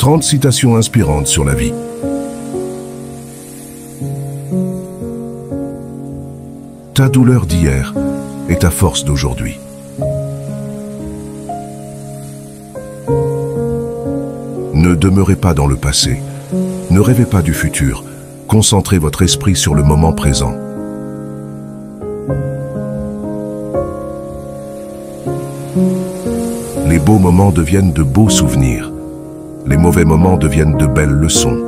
30 citations inspirantes sur la vie. Ta douleur d'hier est ta force d'aujourd'hui. Ne demeurez pas dans le passé. Ne rêvez pas du futur. Concentrez votre esprit sur le moment présent. Les beaux moments deviennent de beaux souvenirs. Les mauvais moments deviennent de belles leçons.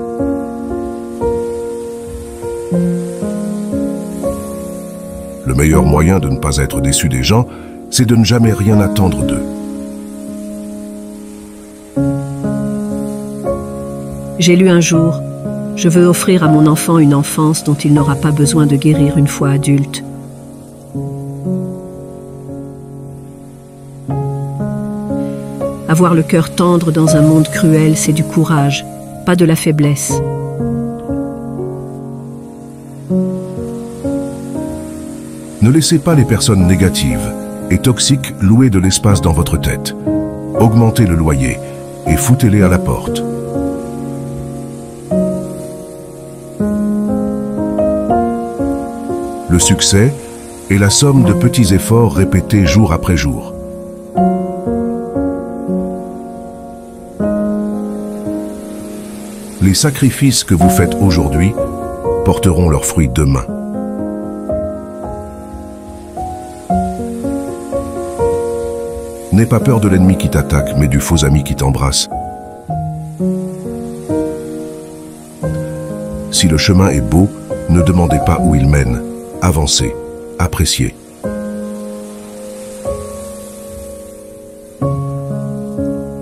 Le meilleur moyen de ne pas être déçu des gens, c'est de ne jamais rien attendre d'eux. J'ai lu un jour, je veux offrir à mon enfant une enfance dont il n'aura pas besoin de guérir une fois adulte. Avoir le cœur tendre dans un monde cruel, c'est du courage, pas de la faiblesse. Ne laissez pas les personnes négatives et toxiques louer de l'espace dans votre tête. Augmentez le loyer et foutez-les à la porte. Le succès est la somme de petits efforts répétés jour après jour. Les sacrifices que vous faites aujourd'hui porteront leurs fruits demain. N'aie pas peur de l'ennemi qui t'attaque, mais du faux ami qui t'embrasse. Si le chemin est beau, ne demandez pas où il mène. Avancez, appréciez.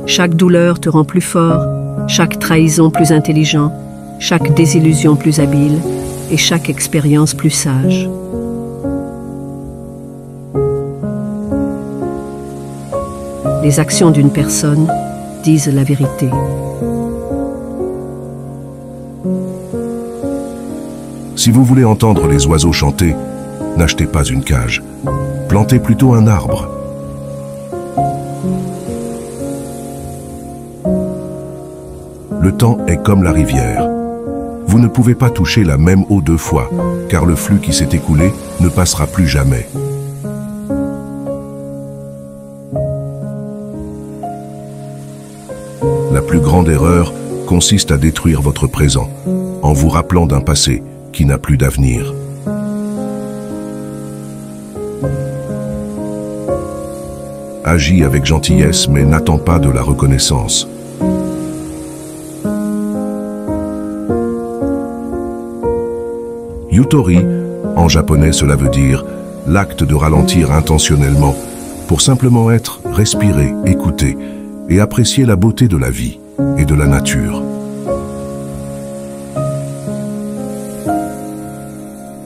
Chaque douleur te rend plus fort, chaque trahison plus intelligent, chaque désillusion plus habile et chaque expérience plus sage. Les actions d'une personne disent la vérité. Si vous voulez entendre les oiseaux chanter, n'achetez pas une cage. Plantez plutôt un arbre. Le temps est comme la rivière. Vous ne pouvez pas toucher la même eau deux fois, car le flux qui s'est écoulé ne passera plus jamais. La plus grande erreur consiste à détruire votre présent, en vous rappelant d'un passé qui n'a plus d'avenir. Agis avec gentillesse, mais n'attends pas de la reconnaissance. Yutori, en japonais cela veut dire l'acte de ralentir intentionnellement pour simplement être, respirer, écouter et apprécier la beauté de la vie et de la nature.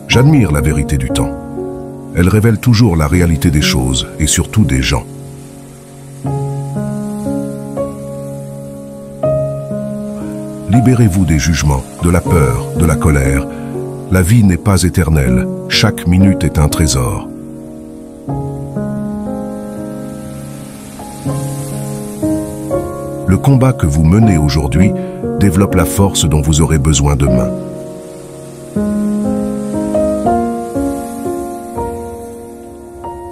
J'admire la vérité du temps. Elle révèle toujours la réalité des choses et surtout des gens. Libérez-vous des jugements, de la peur, de la colère. La vie n'est pas éternelle. Chaque minute est un trésor. Le combat que vous menez aujourd'hui développe la force dont vous aurez besoin demain.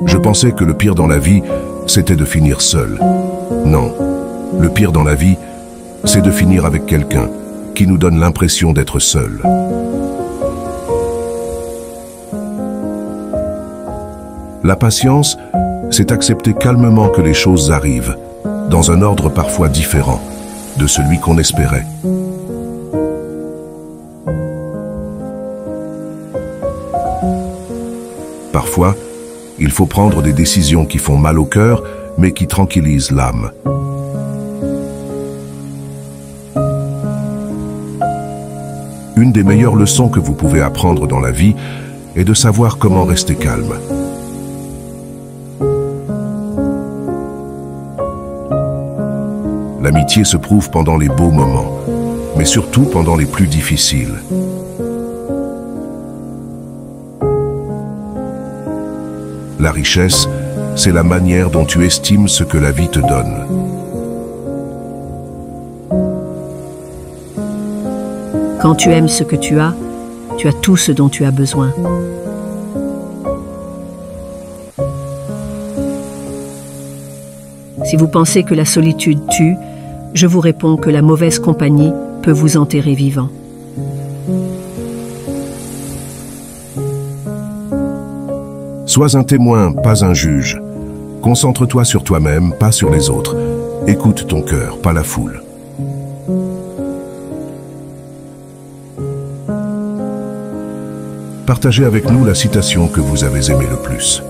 Je pensais que le pire dans la vie, c'était de finir seul. Non, le pire dans la vie, c'est de finir avec quelqu'un qui nous donne l'impression d'être seul. La patience, c'est accepter calmement que les choses arrivent, dans un ordre parfois différent de celui qu'on espérait. Parfois, il faut prendre des décisions qui font mal au cœur, mais qui tranquillisent l'âme. Une des meilleures leçons que vous pouvez apprendre dans la vie est de savoir comment rester calme. L'amitié se prouve pendant les beaux moments, mais surtout pendant les plus difficiles. La richesse, c'est la manière dont tu estimes ce que la vie te donne. Quand tu aimes ce que tu as tout ce dont tu as besoin. Si vous pensez que la solitude tue, je vous réponds que la mauvaise compagnie peut vous enterrer vivant. Sois un témoin, pas un juge. Concentre-toi sur toi-même, pas sur les autres. Écoute ton cœur, pas la foule. Partagez avec nous la citation que vous avez aimée le plus.